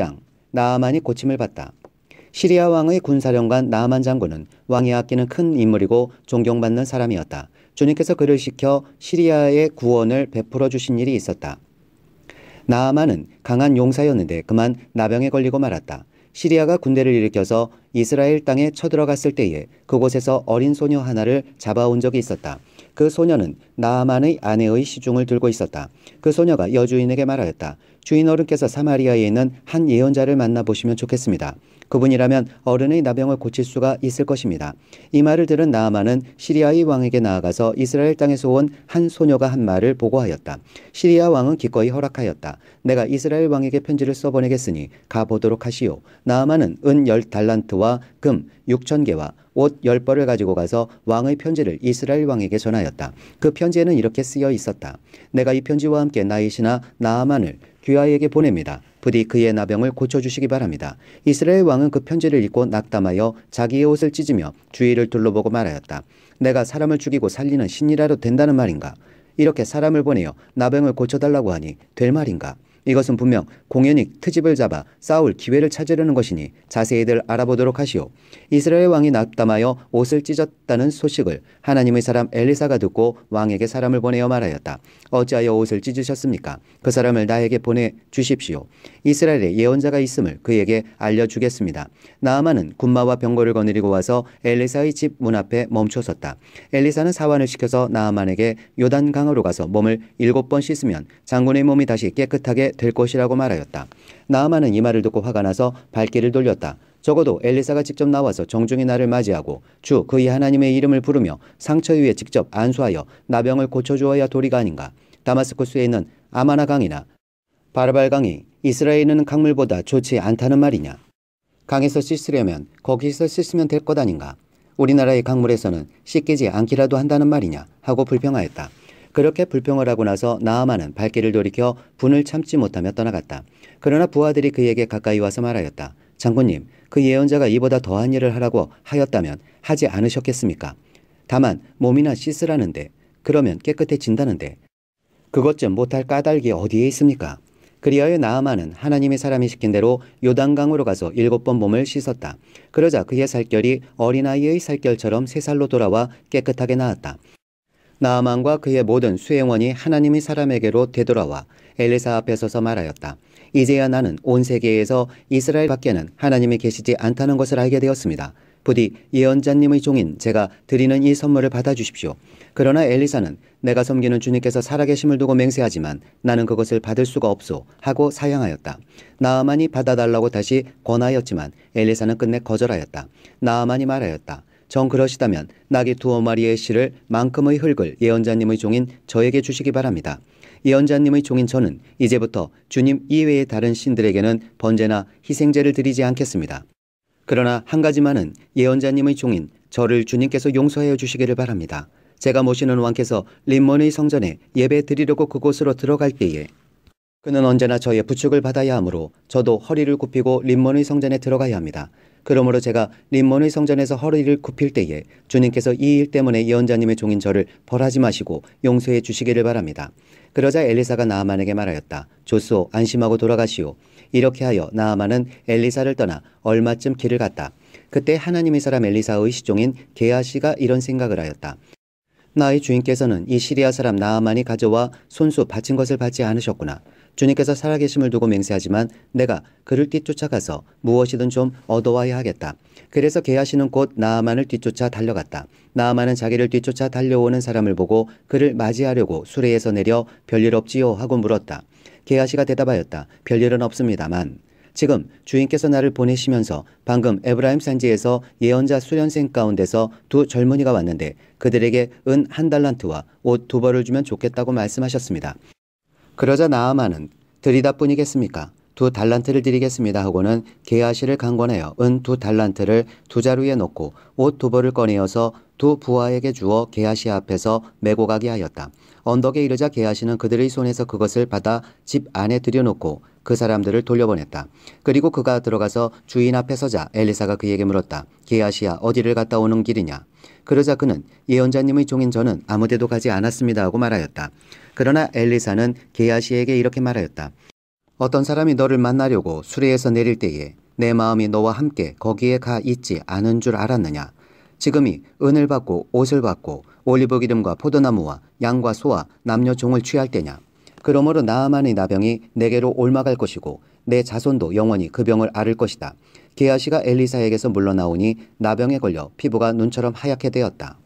20장 나아만이 고침을 받다. 시리아 왕의 군사령관 나아만 장군은 왕이 아끼는 큰 인물이고 존경받는 사람이었다. 주님께서 그를 시켜 시리아의 구원을 베풀어 주신 일이 있었다. 나아만은 강한 용사였는데 그만 나병에 걸리고 말았다. 시리아가 군대를 일으켜서 이스라엘 땅에 쳐들어갔을 때에 그곳에서 어린 소녀 하나를 잡아온 적이 있었다. 그 소녀는 나아만의 아내의 시중을 들고 있었다. 그 소녀가 여주인에게 말하였다. 주인 어른께서 사마리아에 있는 한 예언자를 만나보시면 좋겠습니다. 그분이라면 어른의 나병을 고칠 수가 있을 것입니다. 이 말을 들은 나아만은 시리아의 왕에게 나아가서 이스라엘 땅에서 온 한 소녀가 한 말을 보고하였다. 시리아 왕은 기꺼이 허락하였다. 내가 이스라엘 왕에게 편지를 써보내겠으니 가보도록 하시오. 나아만은 은 10달란트와 금 6,000개와 옷 10벌을 가지고 가서 왕의 편지를 이스라엘 왕에게 전하였다. 그 편지에는 이렇게 쓰여 있었다. 내가 이 편지와 함께 나의 신하 나아만을 귀하에게 보냅니다. 부디 그의 나병을 고쳐주시기 바랍니다. 이스라엘 왕은 그 편지를 읽고 낙담하여 자기의 옷을 찢으며 주위를 둘러보고 말하였다. 내가 사람을 죽이고 살리는 신이라도 된다는 말인가? 이렇게 사람을 보내어 나병을 고쳐달라고 하니 될 말인가? 이것은 분명 공연히 트집을 잡아 싸울 기회를 찾으려는 것이니 자세히들 알아보도록 하시오. 이스라엘 왕이 낙담하여 옷을 찢었다는 소식을 하나님의 사람 엘리사가 듣고 왕에게 사람을 보내어 말하였다. 어찌하여 옷을 찢으셨습니까? 그 사람을 나에게 보내주십시오. 이스라엘에 예언자가 있음을 그에게 알려주겠습니다. 나아만은 군마와 병거를 거느리고 와서 엘리사의 집 문 앞에 멈춰섰다. 엘리사는 사환을 시켜서 나아만에게 요단강으로 가서 몸을 7번 씻으면 장군의 몸이 다시 깨끗하게 될 것이라고 말하였다. 나아만은 이 말을 듣고 화가 나서 발길을 돌렸다. 적어도 엘리사가 직접 나와서 정중히 나를 맞이하고 주 그의 하나님의 이름을 부르며 상처 위에 직접 안수하여 나병을 고쳐주어야 도리가 아닌가. 다마스쿠스에 있는 아마나 강이나 바르발 강이 이스라엘에 있는 강물보다 좋지 않다는 말이냐. 강에서 씻으려면 거기서 씻으면 될 것 아닌가. 우리나라의 강물에서는 씻기지 않기라도 한다는 말이냐 하고 불평하였다. 그렇게 불평을 하고 나서 나아만은 발길을 돌이켜 분을 참지 못하며 떠나갔다. 그러나 부하들이 그에게 가까이 와서 말하였다. 장군님, 그 예언자가 이보다 더한 일을 하라고 하였다면 하지 않으셨겠습니까? 다만 몸이나 씻으라는데 그러면 깨끗해진다는데 그것 좀 못할 까닭이 어디에 있습니까? 그리하여 나아만은 하나님의 사람이 시킨 대로 요단강으로 가서 7번 몸을 씻었다. 그러자 그의 살결이 어린아이의 살결처럼 새 살로 돌아와 깨끗하게 나았다. 나아만과 그의 모든 수행원이 하나님의 사람에게로 되돌아와 엘리사 앞에 서서 말하였다. 이제야 나는 온 세계에서 이스라엘 밖에는 하나님이 계시지 않다는 것을 알게 되었습니다. 부디 예언자님의 종인 제가 드리는 이 선물을 받아주십시오. 그러나 엘리사는 내가 섬기는 주님께서 살아계심을 두고 맹세하지만 나는 그것을 받을 수가 없소 하고 사양하였다. 나아만이 받아달라고 다시 권하였지만 엘리사는 끝내 거절하였다. 나아만이 말하였다. 정 그러시다면 나귀 2마리의 실을 만큼의 흙을 예언자님의 종인 저에게 주시기 바랍니다. 예언자님의 종인 저는 이제부터 주님 이외의 다른 신들에게는 번제나 희생제를 드리지 않겠습니다. 그러나 한 가지만은 예언자님의 종인 저를 주님께서 용서하여 주시기를 바랍니다. 제가 모시는 왕께서 림몬의 성전에 예배 드리려고 그곳으로 들어갈 때에 그는 언제나 저의 부축을 받아야 하므로 저도 허리를 굽히고 림몬의 성전에 들어가야 합니다. 그러므로 제가 림몬의 성전에서 허리를 굽힐 때에 주님께서 이 일 때문에 예언자님의 종인 저를 벌하지 마시고 용서해 주시기를 바랍니다. 그러자 엘리사가 나아만에게 말하였다. 좋소, 안심하고 돌아가시오. 이렇게 하여 나아만은 엘리사를 떠나 얼마쯤 길을 갔다. 그때 하나님의 사람 엘리사의 시종인 게하시가 이런 생각을 하였다. 나의 주인께서는 이 시리아 사람 나아만이 가져와 손수 바친 것을 받지 않으셨구나. 주님께서 살아계심을 두고 맹세하지만 내가 그를 뒤쫓아가서 무엇이든 좀 얻어와야 하겠다. 그래서 게하시는 곧 나아만을 뒤쫓아 달려갔다. 나아만은 자기를 뒤쫓아 달려오는 사람을 보고 그를 맞이하려고 수레에서 내려 별일 없지요 하고 물었다. 게하시가 대답하였다. 별일은 없습니다만 지금 주인께서 나를 보내시면서 방금 에브라임 산지에서 예언자 수련생 가운데서 2 젊은이가 왔는데 그들에게 은 1달란트와 옷 2벌을 주면 좋겠다고 말씀하셨습니다. 그러자 나아만은 드리다뿐이겠습니까? 2달란트를 드리겠습니다 하고는 게하시를 강권하여 은 2달란트를 두 자루에 넣고 옷 2벌을 꺼내어서 2 부하에게 주어 게하시 앞에서 메고 가게 하였다. 언덕에 이르자 게하시는 그들의 손에서 그것을 받아 집 안에 들여놓고 그 사람들을 돌려보냈다. 그리고 그가 들어가서 주인 앞에 서자 엘리사가 그에게 물었다. 게하시야, 어디를 갔다 오는 길이냐? 그러자 그는 예언자님의 종인 저는 아무데도 가지 않았습니다 하고 말하였다. 그러나 엘리사는 게하시에게 이렇게 말하였다. 어떤 사람이 너를 만나려고 수레에서 내릴 때에 내 마음이 너와 함께 거기에 가 있지 않은 줄 알았느냐. 지금이 은을 받고 옷을 받고 올리브 기름과 포도나무와 양과 소와 남녀 종을 취할 때냐. 그러므로 나아만의 나병이 내게로 옮아갈 것이고 내 자손도 영원히 그 병을 앓을 것이다. 게하시가 엘리사에게서 물러나오니 나병에 걸려 피부가 눈처럼 하얗게 되었다.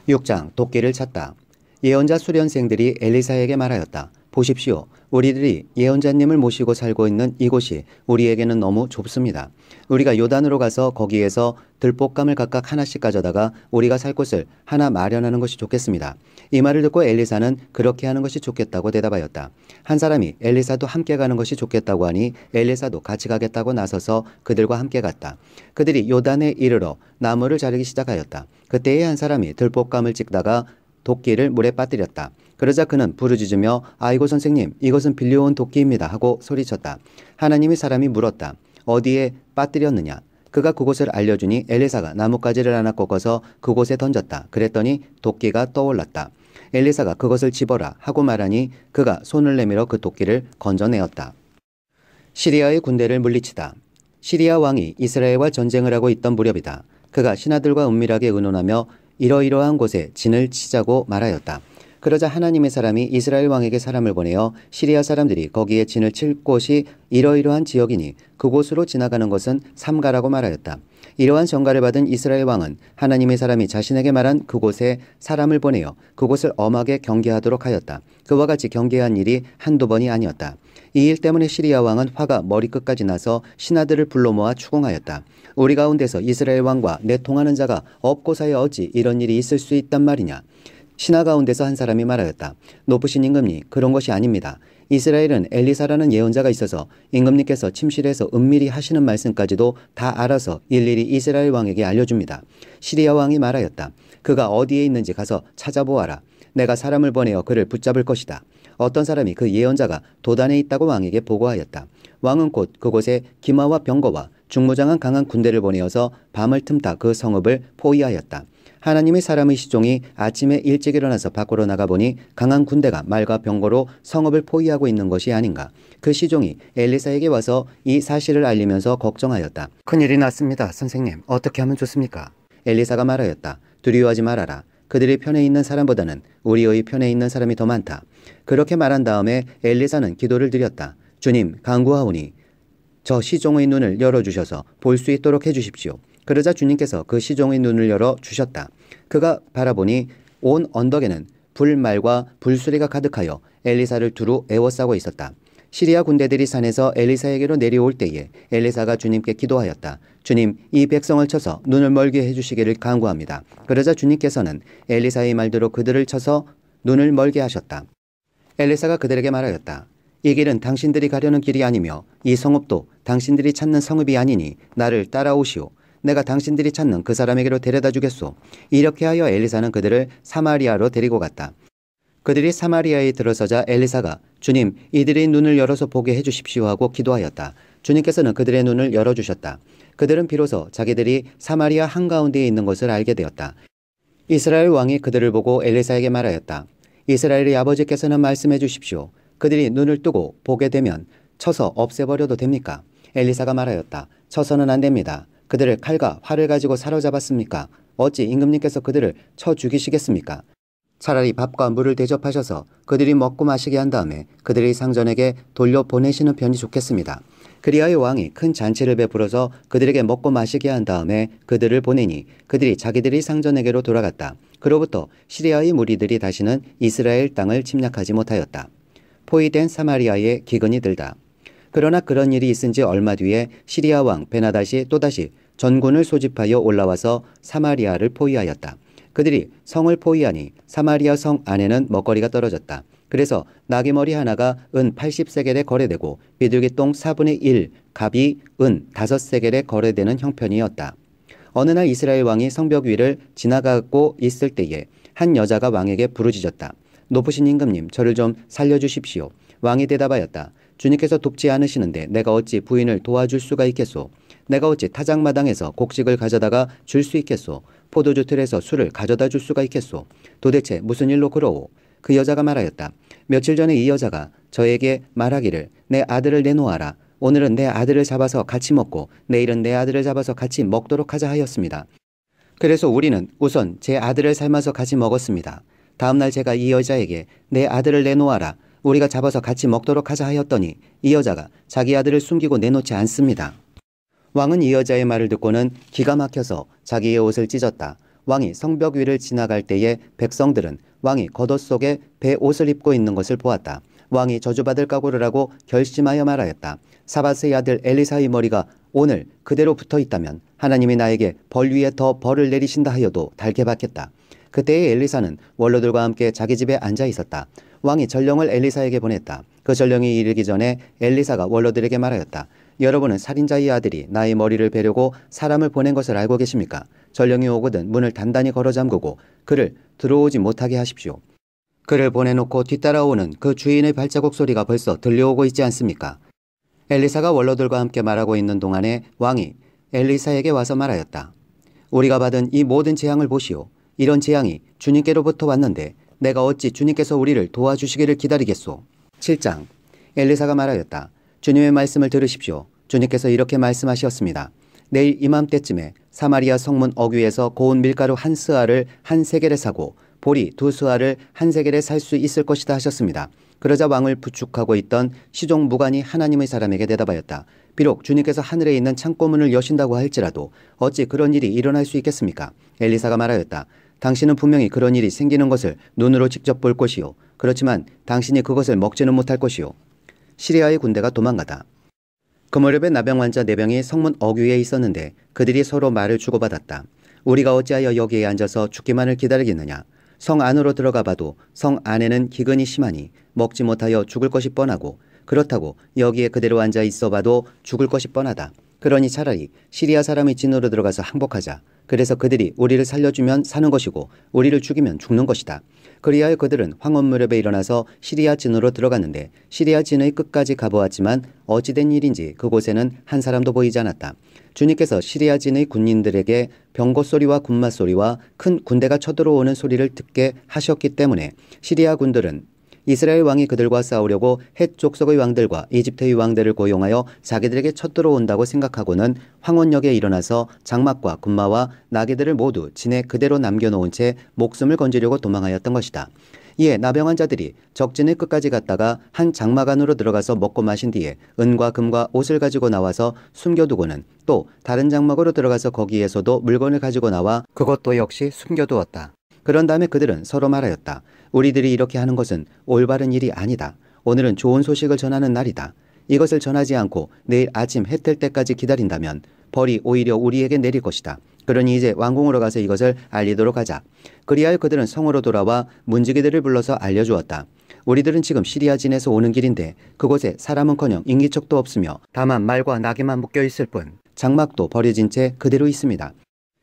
6장 도끼를 찾다. 예언자 수련생들이 엘리사에게 말하였다. 보십시오. 우리들이 예언자님을 모시고 살고 있는 이곳이 우리에게는 너무 좁습니다. 우리가 요단으로 가서 거기에서 들볶감을 각각 하나씩 가져다가 우리가 살 곳을 하나 마련하는 것이 좋겠습니다. 이 말을 듣고 엘리사는 그렇게 하는 것이 좋겠다고 대답하였다. 한 사람이 엘리사도 함께 가는 것이 좋겠다고 하니 엘리사도 같이 가겠다고 나서서 그들과 함께 갔다. 그들이 요단에 이르러 나무를 자르기 시작하였다. 그때에 한 사람이 들볶감을 찍다가 도끼를 물에 빠뜨렸다. 그러자 그는 부르짖으며 아이고 선생님, 이것은 빌려온 도끼입니다 하고 소리쳤다. 하나님의 사람이 물었다. 어디에 빠뜨렸느냐? 그가 그곳을 알려주니 엘리사가 나뭇가지를 하나 꺾어서 그곳에 던졌다. 그랬더니 도끼가 떠올랐다. 엘리사가 그것을 집어라 하고 말하니 그가 손을 내밀어 그 도끼를 건져내었다. 시리아의 군대를 물리치다. 시리아 왕이 이스라엘과 전쟁을 하고 있던 무렵이다. 그가 신하들과 은밀하게 의논하며 이러이러한 곳에 진을 치자고 말하였다. 그러자 하나님의 사람이 이스라엘 왕에게 사람을 보내어 시리아 사람들이 거기에 진을 칠 곳이 이러이러한 지역이니 그곳으로 지나가는 것은 삼가라고 말하였다. 이러한 전가를 받은 이스라엘 왕은 하나님의 사람이 자신에게 말한 그곳에 사람을 보내어 그곳을 엄하게 경계하도록 하였다. 그와 같이 경계한 일이 한두 번이 아니었다. 이 일 때문에 시리아 왕은 화가 머리끝까지 나서 신하들을 불러 모아 추궁하였다. 우리 가운데서 이스라엘 왕과 내통하는 자가 없고서야 어찌 이런 일이 있을 수 있단 말이냐. 신하 가운데서 한 사람이 말하였다. 높으신 임금님, 그런 것이 아닙니다. 이스라엘은 엘리사라는 예언자가 있어서 임금님께서 침실에서 은밀히 하시는 말씀까지도 다 알아서 일일이 이스라엘 왕에게 알려줍니다. 시리아 왕이 말하였다. 그가 어디에 있는지 가서 찾아보아라. 내가 사람을 보내어 그를 붙잡을 것이다. 어떤 사람이 그 예언자가 도단에 있다고 왕에게 보고하였다. 왕은 곧 그곳에 기마와 병거와 중무장한 강한 군대를 보내어서 밤을 틈타 그 성읍을 포위하였다. 하나님의 사람의 시종이 아침에 일찍 일어나서 밖으로 나가보니 강한 군대가 말과 병거로 성읍을 포위하고 있는 것이 아닌가. 그 시종이 엘리사에게 와서 이 사실을 알리면서 걱정하였다. 큰일이 났습니다. 선생님, 어떻게 하면 좋습니까? 엘리사가 말하였다. 두려워하지 말아라. 그들의 편에 있는 사람보다는 우리의 편에 있는 사람이 더 많다. 그렇게 말한 다음에 엘리사는 기도를 드렸다. 주님, 간구하오니 저 시종의 눈을 열어주셔서 볼 수 있도록 해주십시오. 그러자 주님께서 그 시종의 눈을 열어 주셨다. 그가 바라보니 온 언덕에는 불말과 불수리가 가득하여 엘리사를 두루 에워싸고 있었다. 시리아 군대들이 산에서 엘리사에게로 내려올 때에 엘리사가 주님께 기도하였다. 주님, 이 백성을 쳐서 눈을 멀게 해주시기를 간구합니다. 그러자 주님께서는 엘리사의 말대로 그들을 쳐서 눈을 멀게 하셨다. 엘리사가 그들에게 말하였다. 이 길은 당신들이 가려는 길이 아니며 이 성읍도 당신들이 찾는 성읍이 아니니 나를 따라오시오. 내가 당신들이 찾는 그 사람에게로 데려다 주겠소. 이렇게 하여 엘리사는 그들을 사마리아로 데리고 갔다. 그들이 사마리아에 들어서자 엘리사가 주님, 이들의 눈을 열어서 보게 해주십시오 하고 기도하였다. 주님께서는 그들의 눈을 열어주셨다. 그들은 비로소 자기들이 사마리아 한가운데에 있는 것을 알게 되었다. 이스라엘 왕이 그들을 보고 엘리사에게 말하였다. 이스라엘의 아버지께서는 말씀해 주십시오. 그들이 눈을 뜨고 보게 되면 쳐서 없애버려도 됩니까? 엘리사가 말하였다. 쳐서는 안 됩니다. 그들을 칼과 활을 가지고 사로잡았습니까? 어찌 임금님께서 그들을 쳐 죽이시겠습니까? 차라리 밥과 물을 대접하셔서 그들이 먹고 마시게 한 다음에 그들의 상전에게 돌려보내시는 편이 좋겠습니다. 그리하여 왕이 큰 잔치를 베풀어서 그들에게 먹고 마시게 한 다음에 그들을 보내니 그들이 자기들의 상전에게로 돌아갔다. 그로부터 시리아의 무리들이 다시는 이스라엘 땅을 침략하지 못하였다. 포위된 사마리아에 기근이 들다. 그러나 그런 일이 있은 지 얼마 뒤에 시리아 왕 베나닷이 또다시 전군을 소집하여 올라와서 사마리아를 포위하였다. 그들이 성을 포위하니 사마리아 성 안에는 먹거리가 떨어졌다. 그래서 나귀머리 하나가 은 80세겔에 거래되고 비둘기똥 4분의 1 갑이 은 5세겔에 거래되는 형편이었다. 어느 날 이스라엘 왕이 성벽 위를 지나가고 있을 때에 한 여자가 왕에게 부르짖었다. 높으신 임금님, 저를 좀 살려주십시오. 왕이 대답하였다. 주님께서 돕지 않으시는데 내가 어찌 부인을 도와줄 수가 있겠소? 내가 어찌 타작마당에서 곡식을 가져다가 줄 수 있겠소? 포도주 틀에서 술을 가져다 줄 수가 있겠소? 도대체 무슨 일로 그러오? 그 여자가 말하였다. 며칠 전에 이 여자가 저에게 말하기를 내 아들을 내놓아라. 오늘은 내 아들을 잡아서 같이 먹고 내일은 내 아들을 잡아서 같이 먹도록 하자 하였습니다. 그래서 우리는 우선 제 아들을 삶아서 같이 먹었습니다. 다음날 제가 이 여자에게 내 아들을 내놓아라. 우리가 잡아서 같이 먹도록 하자 하였더니 이 여자가 자기 아들을 숨기고 내놓지 않습니다. 왕은 이 여자의 말을 듣고는 기가 막혀서 자기의 옷을 찢었다. 왕이 성벽 위를 지나갈 때에 백성들은 왕이 겉옷 속에 배 옷을 입고 있는 것을 보았다. 왕이 저주받을 각오를 하고 결심하여 말하였다. 사밧의 아들 엘리사의 머리가 오늘 그대로 붙어 있다면 하나님이 나에게 벌 위에 더 벌을 내리신다 하여도 달게 받겠다. 그때의 엘리사는 원로들과 함께 자기 집에 앉아 있었다. 왕이 전령을 엘리사에게 보냈다. 그 전령이 이르기 전에 엘리사가 원로들에게 말하였다. 여러분은 살인자의 아들이 나의 머리를 베려고 사람을 보낸 것을 알고 계십니까? 전령이 오거든 문을 단단히 걸어 잠그고 그를 들어오지 못하게 하십시오. 그를 보내놓고 뒤따라오는 그 주인의 발자국 소리가 벌써 들려오고 있지 않습니까? 엘리사가 원로들과 함께 말하고 있는 동안에 왕이 엘리사에게 와서 말하였다. 우리가 받은 이 모든 재앙을 보시오. 이런 재앙이 주님께로부터 왔는데 내가 어찌 주님께서 우리를 도와주시기를 기다리겠소. 7장. 엘리사가 말하였다. 주님의 말씀을 들으십시오. 주님께서 이렇게 말씀하셨습니다. 내일 이맘때쯤에 사마리아 성문 어귀에서 고운 밀가루 한 스아를 한 세겔에 사고 보리 두 스아를 한 세겔에 살 수 있을 것이다 하셨습니다. 그러자 왕을 부축하고 있던 시종 무관이 하나님의 사람에게 대답하였다. 비록 주님께서 하늘에 있는 창고문을 여신다고 할지라도 어찌 그런 일이 일어날 수 있겠습니까? 엘리사가 말하였다. 당신은 분명히 그런 일이 생기는 것을 눈으로 직접 볼 것이요. 그렇지만 당신이 그것을 먹지는 못할 것이요. 시리아의 군대가 도망가다. 그 무렵에 나병 환자 4명이 성문 어귀에 있었는데 그들이 서로 말을 주고받았다. 우리가 어찌하여 여기에 앉아서 죽기만을 기다리겠느냐. 성 안으로 들어가 봐도 성 안에는 기근이 심하니 먹지 못하여 죽을 것이 뻔하고 그렇다고 여기에 그대로 앉아 있어 봐도 죽을 것이 뻔하다. 그러니 차라리 시리아 사람의 진으로 들어가서 항복하자. 그래서 그들이 우리를 살려주면 사는 것이고 우리를 죽이면 죽는 것이다. 그리하여 그들은 황혼 무렵에 일어나서 시리아 진으로 들어갔는데 시리아 진의 끝까지 가보았지만 어찌된 일인지 그곳에는 한 사람도 보이지 않았다. 주님께서 시리아 진의 군인들에게 병거 소리와 군마 소리와 큰 군대가 쳐들어오는 소리를 듣게 하셨기 때문에 시리아 군들은 이스라엘 왕이 그들과 싸우려고 헷 족속의 왕들과 이집트의 왕들을 고용하여 자기들에게 쳐들어온다고 생각하고는 황혼역에 일어나서 장막과 군마와 나귀들을 모두 진에 그대로 남겨놓은 채 목숨을 건지려고 도망하였던 것이다. 이에 나병 환자들이 적진의 끝까지 갔다가 한 장막 안으로 들어가서 먹고 마신 뒤에 은과 금과 옷을 가지고 나와서 숨겨두고는 또 다른 장막으로 들어가서 거기에서도 물건을 가지고 나와 그것도 역시 숨겨두었다. 그런 다음에 그들은 서로 말하였다. 우리들이 이렇게 하는 것은 올바른 일이 아니다. 오늘은 좋은 소식을 전하는 날이다. 이것을 전하지 않고 내일 아침 해 뜰 때까지 기다린다면 벌이 오히려 우리에게 내릴 것이다. 그러니 이제 왕궁으로 가서 이것을 알리도록 하자. 그리하여 그들은 성으로 돌아와 문지기들을 불러서 알려주었다. 우리들은 지금 시리아 진에서 오는 길인데 그곳에 사람은커녕 인기척도 없으며 다만 말과 나귀만 묶여 있을 뿐 장막도 버려진 채 그대로 있습니다.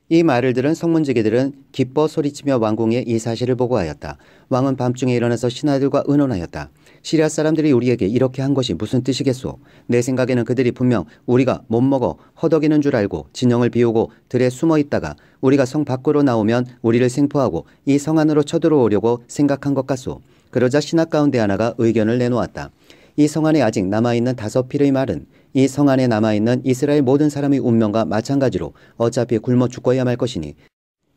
이 말을 들은 성문지기들은 기뻐 소리치며 왕궁에 이 사실을 보고하였다. 왕은 밤중에 일어나서 신하들과 의논하였다. 시리아 사람들이 우리에게 이렇게 한 것이 무슨 뜻이겠소? 내 생각에는 그들이 분명 우리가 못 먹어 허덕이는 줄 알고 진영을 비우고 들에 숨어 있다가 우리가 성 밖으로 나오면 우리를 생포하고 이 성 안으로 쳐들어오려고 생각한 것 같소. 그러자 신하 가운데 하나가 의견을 내놓았다. 이 성 안에 아직 남아있는 5필의 말은 이 성 안에 남아있는 이스라엘 모든 사람의 운명과 마찬가지로 어차피 굶어 죽어야 말 것이니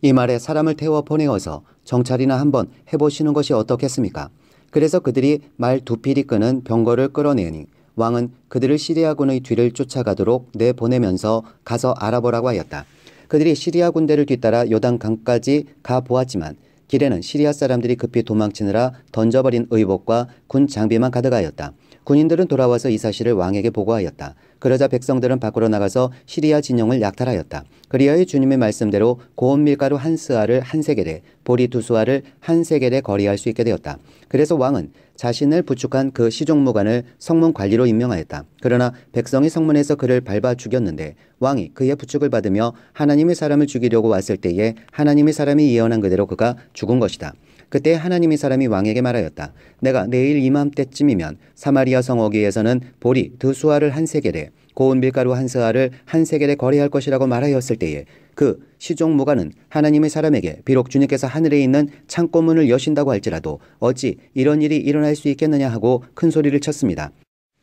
이 말에 사람을 태워 보내어서 정찰이나 한번 해보시는 것이 어떻겠습니까? 그래서 그들이 말 2필이 끄는 병거를 끌어내니 왕은 그들을 시리아군의 뒤를 쫓아가도록 내보내면서 가서 알아보라고 하였다. 그들이 시리아 군대를 뒤따라 요단강까지 가보았지만 길에는 시리아 사람들이 급히 도망치느라 던져버린 의복과 군 장비만 가득하였다. 군인들은 돌아와서 이 사실을 왕에게 보고하였다. 그러자 백성들은 밖으로 나가서 시리아 진영을 약탈하였다. 그리하여 주님의 말씀대로 고운 밀가루 한 스아를 한 세겔에 보리 2스아를 한 세겔에 거래할 수 있게 되었다. 그래서 왕은 자신을 부축한 그 시종무관을 성문 관리로 임명하였다. 그러나 백성이 성문에서 그를 밟아 죽였는데 왕이 그의 부축을 받으며 하나님의 사람을 죽이려고 왔을 때에 하나님의 사람이 예언한 그대로 그가 죽은 것이다. 그때 하나님의 사람이 왕에게 말하였다. 내가 내일 이맘때쯤이면 사마리아 성 어귀에서는 보리 2스아를 한 세겔에 고운 밀가루 한 스아를 한 세겔에 거래할 것이라고 말하였을 때에 그 시종 무가는 하나님의 사람에게 비록 주님께서 하늘에 있는 창고문을 여신다고 할지라도 어찌 이런 일이 일어날 수 있겠느냐 하고 큰 소리를 쳤습니다.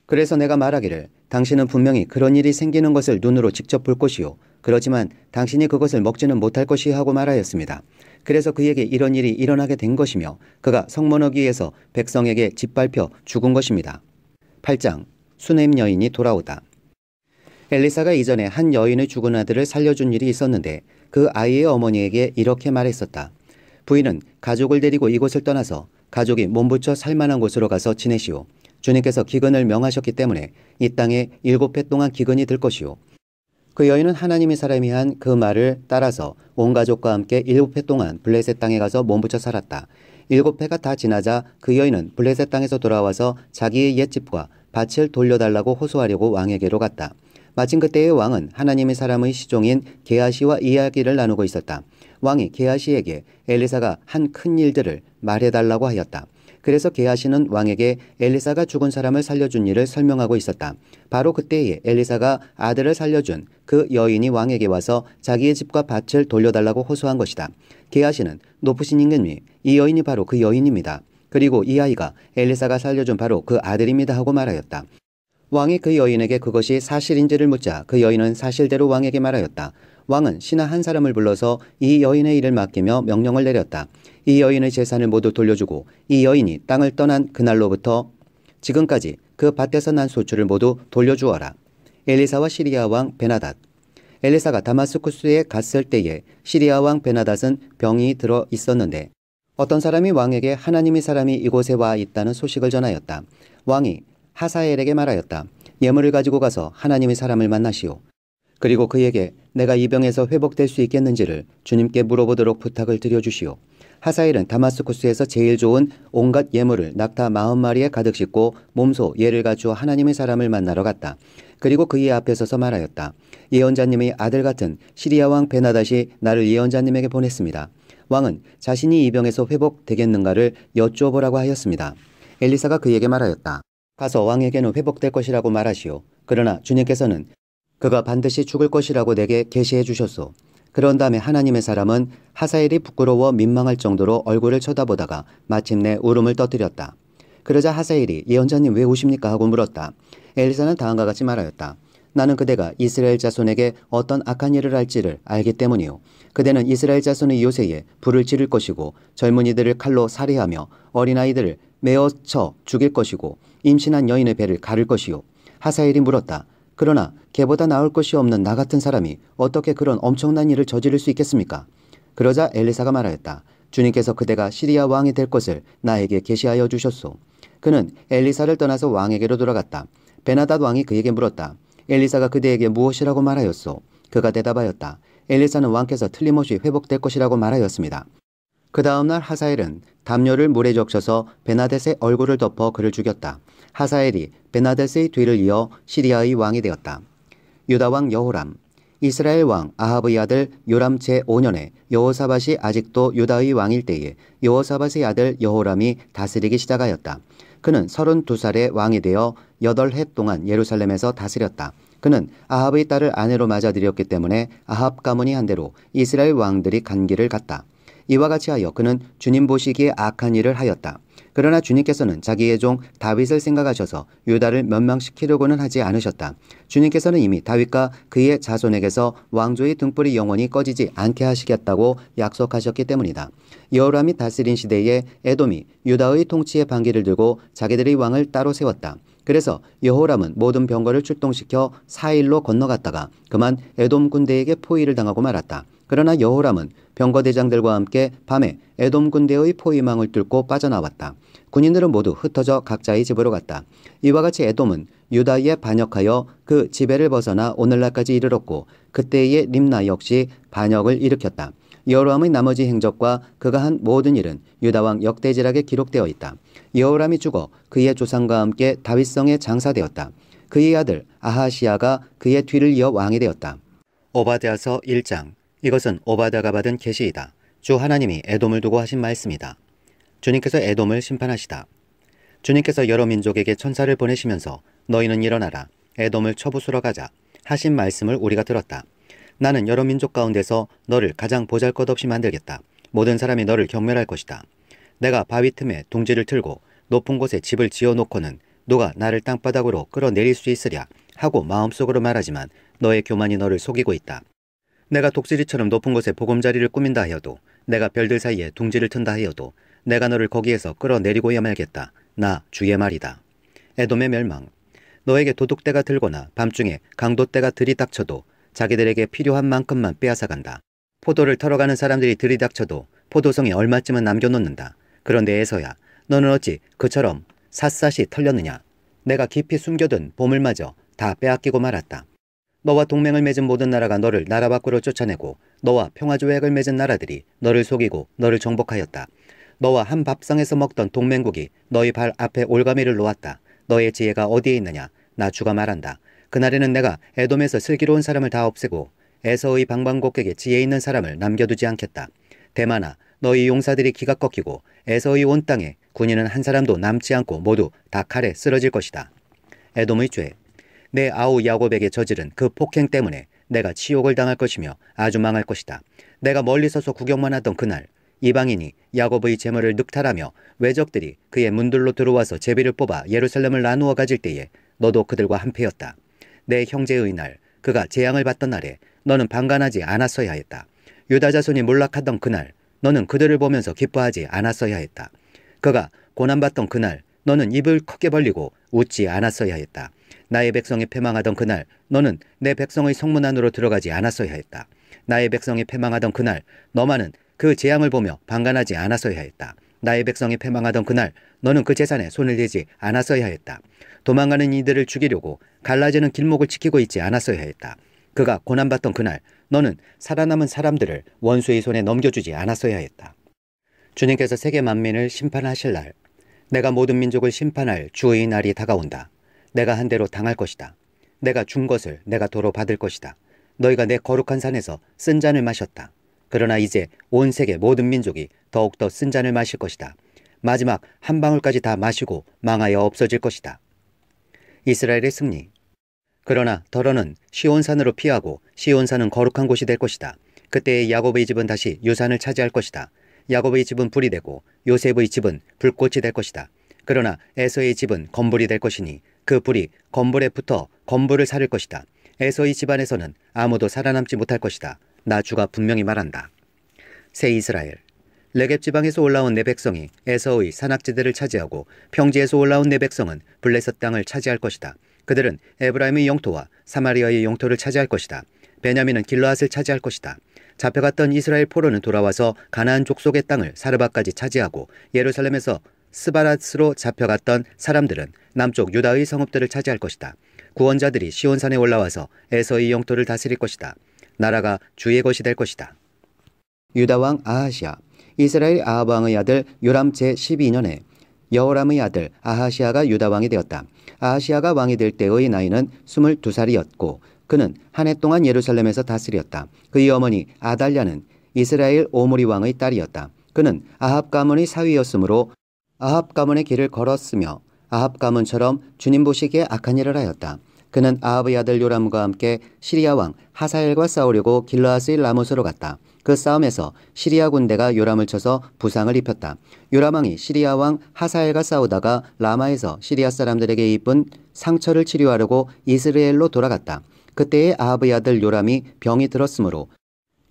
그래서 내가 말하기를 당신은 분명히 그런 일이 생기는 것을 눈으로 직접 볼 것이요 그렇지만 당신이 그것을 먹지는 못할 것이 하고 말하였습니다. 그래서 그에게 이런 일이 일어나게 된 것이며 그가 성문어기에서 백성에게 짓밟혀 죽은 것입니다. 8장 수넴 여인이 돌아오다. 엘리사가 이전에 한 여인의 죽은 아들을 살려준 일이 있었는데 그 아이의 어머니에게 이렇게 말했었다. 부인은 가족을 데리고 이곳을 떠나서 가족이 몸부쳐 살만한 곳으로 가서 지내시오. 주님께서 기근을 명하셨기 때문에 이 땅에 7해 동안 기근이 들 것이오. 그 여인은 하나님의 사람이 한 그 말을 따라서 온 가족과 함께 7해 동안 블레셋 땅에 가서 몸부쳐 살았다. 7해가 다 지나자 그 여인은 블레셋 땅에서 돌아와서 자기의 옛집과 밭을 돌려달라고 호소하려고 왕에게로 갔다. 마침 그때의 왕은 하나님의 사람의 시종인 게하시와 이야기를 나누고 있었다. 왕이 게하시에게 엘리사가 한 큰 일들을 말해달라고 하였다. 그래서 게하시는 왕에게 엘리사가 죽은 사람을 살려준 일을 설명하고 있었다. 바로 그때에 엘리사가 아들을 살려준 그 여인이 왕에게 와서 자기의 집과 밭을 돌려달라고 호소한 것이다. 게하시는 높으신 임금님, 이 여인이 바로 그 여인입니다. 그리고 이 아이가 엘리사가 살려준 바로 그 아들입니다 하고 말하였다. 왕이 그 여인에게 그것이 사실인지를 묻자 그 여인은 사실대로 왕에게 말하였다. 왕은 신하 한 사람을 불러서 이 여인의 일을 맡기며 명령을 내렸다. 이 여인의 재산을 모두 돌려주고 이 여인이 땅을 떠난 그날로부터 지금까지 그 밭에서 난 소출을 모두 돌려주어라. 엘리사와 시리아 왕 베나닷. 엘리사가 다마스쿠스에 갔을 때에 시리아 왕 베나닷은 병이 들어 있었는데 어떤 사람이 왕에게 하나님의 사람이 이곳에 와 있다는 소식을 전하였다. 왕이 하사엘에게 말하였다. 예물을 가지고 가서 하나님의 사람을 만나시오. 그리고 그에게 내가 이 병에서 회복될 수 있겠는지를 주님께 물어보도록 부탁을 드려주시오. 하사엘은 다마스쿠스에서 제일 좋은 온갖 예물을 낙타 40마리에 가득 싣고 몸소 예를 갖추어 하나님의 사람을 만나러 갔다. 그리고 그의 앞에 서서 말하였다. 예언자님의 아들 같은 시리아 왕 베나닷이 나를 예언자님에게 보냈습니다. 왕은 자신이 이 병에서 회복되겠는가를 여쭈어보라고 하였습니다. 엘리사가 그에게 말하였다. 가서 왕에게는 회복될 것이라고 말하시오. 그러나 주님께서는 그가 반드시 죽을 것이라고 내게 계시해 주셨소. 그런 다음에 하나님의 사람은 하사엘이 부끄러워 민망할 정도로 얼굴을 쳐다보다가 마침내 울음을 터뜨렸다. 그러자 하사엘이 예언자님 왜 우십니까 하고 물었다. 엘리사는 다음과 같이 말하였다. 나는 그대가 이스라엘 자손에게 어떤 악한 일을 할지를 알기 때문이요. 그대는 이스라엘 자손의 요새에 불을 지를 것이고 젊은이들을 칼로 살해하며 어린아이들을 메어 쳐 죽일 것이고 임신한 여인의 배를 가를 것이요. 하사엘이 물었다. 그러나 걔보다 나을 것이 없는 나 같은 사람이 어떻게 그런 엄청난 일을 저지를 수 있겠습니까? 그러자 엘리사가 말하였다. 주님께서 그대가 시리아 왕이 될 것을 나에게 계시하여 주셨소. 그는 엘리사를 떠나서 왕에게로 돌아갔다. 베나닷 왕이 그에게 물었다. 엘리사가 그대에게 무엇이라고 말하였소? 그가 대답하였다. 엘리사는 왕께서 틀림없이 회복될 것이라고 말하였습니다. 그 다음날 하사엘은 담요를 물에 적셔서 베나댓의 얼굴을 덮어 그를 죽였다. 하사엘이 베나댓의 뒤를 이어 시리아의 왕이 되었다. 유다 왕 여호람. 이스라엘 왕 아합의 아들 요람 제5년에 여호사밧이 아직도 유다의 왕일 때에 여호사밧의 아들 여호람이 다스리기 시작하였다. 그는 32살에 왕이 되어 8해 동안 예루살렘에서 다스렸다. 그는 아합의 딸을 아내로 맞아들였기 때문에 아합 가문이 한 대로 이스라엘 왕들이 간 길을 갔다. 이와 같이 하여 그는 주님 보시기에 악한 일을 하였다. 그러나 주님께서는 자기의 종 다윗을 생각하셔서 유다를 멸망시키려고는 하지 않으셨다. 주님께서는 이미 다윗과 그의 자손에게서 왕조의 등불이 영원히 꺼지지 않게 하시겠다고 약속하셨기 때문이다. 여호람이 다스린 시대에 에돔이 유다의 통치의 반기를 들고 자기들의 왕을 따로 세웠다. 그래서 여호람은 모든 병거를 출동시켜 사일로 건너갔다가 그만 에돔 군대에게 포위를 당하고 말았다. 그러나 여호람은 병거대장들과 함께 밤에 에돔 군대의 포위망을 뚫고 빠져나왔다. 군인들은 모두 흩어져 각자의 집으로 갔다. 이와 같이 에돔은 유다에 반역하여 그 지배를 벗어나 오늘날까지 이르렀고 그때의 림나 역시 반역을 일으켰다. 여호람의 나머지 행적과 그가 한 모든 일은 유다왕 역대지락에 기록되어 있다. 여호람이 죽어 그의 조상과 함께 다윗성에 장사되었다. 그의 아들 아하시야가 그의 뒤를 이어 왕이 되었다. 오바댜서 1장. 이것은 오바댜가 받은 계시이다. 주 하나님이 에돔을 두고 하신 말씀이다. 주님께서 에돔을 심판하시다. 주님께서 여러 민족에게 천사를 보내시면서 너희는 일어나라. 에돔을 쳐부수러 가자 하신 말씀을 우리가 들었다. 나는 여러 민족 가운데서 너를 가장 보잘것없이 만들겠다. 모든 사람이 너를 경멸할 것이다. 내가 바위 틈에 둥지를 틀고 높은 곳에 집을 지어놓고는 누가 나를 땅바닥으로 끌어내릴 수 있으랴 하고 마음속으로 말하지만 너의 교만이 너를 속이고 있다. 내가 독수리처럼 높은 곳에 보금자리를 꾸민다 하여도 내가 별들 사이에 둥지를 튼다 하여도 내가 너를 거기에서 끌어내리고야 말겠다. 나 주의 말이다. 에돔의 멸망. 너에게 도둑대가 들거나 밤중에 강도떼가 들이닥쳐도 자기들에게 필요한 만큼만 빼앗아간다. 포도를 털어가는 사람들이 들이닥쳐도 포도성에 얼마쯤은 남겨놓는다. 그런데 에서야 너는 어찌 그처럼 샅샅이 털렸느냐. 내가 깊이 숨겨둔 보물마저 다 빼앗기고 말았다. 너와 동맹을 맺은 모든 나라가 너를 나라 밖으로 쫓아내고 너와 평화조약을 맺은 나라들이 너를 속이고 너를 정복하였다. 너와 한 밥상에서 먹던 동맹국이 너희 발 앞에 올가미를 놓았다. 너의 지혜가 어디에 있느냐. 나 주가 말한다. 그날에는 내가 에돔에서 슬기로운 사람을 다 없애고 에서의 방방곡곡에 지혜 있는 사람을 남겨두지 않겠다. 대만아, 너희 용사들이 기가 꺾이고 에서의 온 땅에 군인은 한 사람도 남지 않고 모두 다 칼에 쓰러질 것이다. 에돔의 죄. 내 아우 야곱에게 저지른 그 폭행 때문에 내가 치욕을 당할 것이며 아주 망할 것이다. 내가 멀리 서서 구경만 하던 그날 이방인이 야곱의 재물을 늑탈하며 외적들이 그의 문들로 들어와서 제비를 뽑아 예루살렘을 나누어 가질 때에 너도 그들과 한패였다. 내 형제의 날, 그가 재앙을 받던 날에 너는 방관하지 않았어야 했다. 유다 자손이 몰락하던 그날, 너는 그들을 보면서 기뻐하지 않았어야 했다. 그가 고난받던 그날, 너는 입을 크게 벌리고 웃지 않았어야 했다. 나의 백성이 패망하던 그날, 너는 내 백성의 성문 안으로 들어가지 않았어야 했다. 나의 백성이 패망하던 그날, 너만은 그 재앙을 보며 방관하지 않았어야 했다. 나의 백성이 패망하던 그날, 너는 그 재산에 손을 대지 않았어야 했다. 도망가는 이들을 죽이려고 갈라지는 길목을 지키고 있지 않았어야 했다. 그가 고난받던 그날, 너는 살아남은 사람들을 원수의 손에 넘겨주지 않았어야 했다. 주님께서 세계 만민을 심판하실 날, 내가 모든 민족을 심판할 주의 날이 다가온다. 내가 한 대로 당할 것이다. 내가 준 것을 내가 도로 받을 것이다. 너희가 내 거룩한 산에서 쓴 잔을 마셨다. 그러나 이제 온 세계 모든 민족이 더욱더 쓴 잔을 마실 것이다. 마지막 한 방울까지 다 마시고 망하여 없어질 것이다. 이스라엘의 승리. 그러나 더러는 시온산으로 피하고 시온산은 거룩한 곳이 될 것이다. 그때의 야곱의 집은 다시 유산을 차지할 것이다. 야곱의 집은 불이 되고 요셉의 집은 불꽃이 될 것이다. 그러나 에서의 집은 건불이 될 것이니 그 불이 건불에 붙어 건불을 사를 것이다. 에서의 집안에서는 아무도 살아남지 못할 것이다. 나 주가 분명히 말한다. 새 이스라엘. 레겝 지방에서 올라온 내 백성이 에서의 산악지대를 차지하고 평지에서 올라온 내 백성은 블레셋 땅을 차지할 것이다. 그들은 에브라임의 영토와 사마리아의 영토를 차지할 것이다. 베냐민은 길르앗을 차지할 것이다. 잡혀갔던 이스라엘 포로는 돌아와서 가나안 족속의 땅을 사르바까지 차지하고 예루살렘에서 스바랏으로 잡혀갔던 사람들은 남쪽 유다의 성읍들을 차지할 것이다. 구원자들이 시온산에 올라와서 에서의 영토를 다스릴 것이다. 나라가 주의 것이 될 것이다. 유다왕 아하시아. 이스라엘 아합 왕의 아들 요람 제12년에 여호람의 아들 아하시아가 유다왕이 되었다. 아하시아가 왕이 될 때의 나이는 22살이었고 그는 한 해 동안 예루살렘에서 다스렸다. 그의 어머니 아달랴는 이스라엘 오므리 왕의 딸이었다. 그는 아합 가문의 사위였으므로 아합 가문의 길을 걸었으며 아합 가문처럼 주님 보시기에 악한 일을 하였다. 그는 아합의 아들 요람과 함께 시리아 왕 하사엘과 싸우려고 길르앗의 라못으로 갔다. 그 싸움에서 시리아 군대가 요람을 쳐서 부상을 입혔다. 요람 왕이 시리아 왕 하사엘과 싸우다가 라마에서 시리아 사람들에게 입은 상처를 치료하려고 이스라엘로 돌아갔다. 그때의 아합의 아들 요람이 병이 들었으므로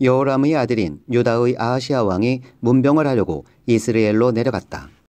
여호람의 아들인 유다의 아하시아 왕이 문병을 하려고 이스라엘로 내려갔다.